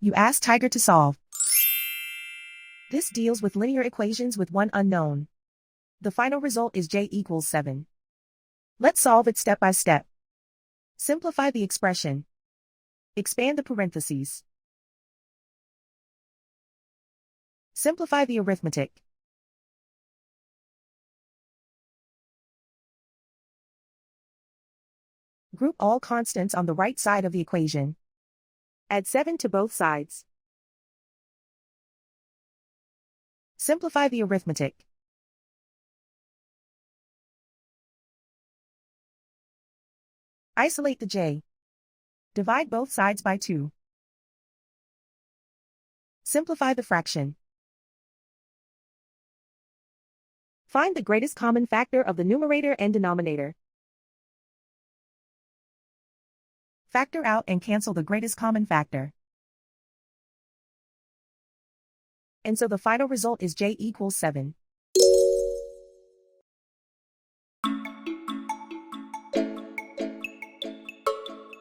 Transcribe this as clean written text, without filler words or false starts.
You ask Tiger to solve. This deals with linear equations with one unknown. The final result is j equals 7. Let's solve it step by step. Simplify the expression. Expand the parentheses. Simplify the arithmetic. Group all constants on the right side of the equation. Add 7 to both sides. Simplify the arithmetic. Isolate the j. Divide both sides by 2. Simplify the fraction. Find the greatest common factor of the numerator and denominator. Factor out and cancel the greatest common factor. And so the final result is j equals 7.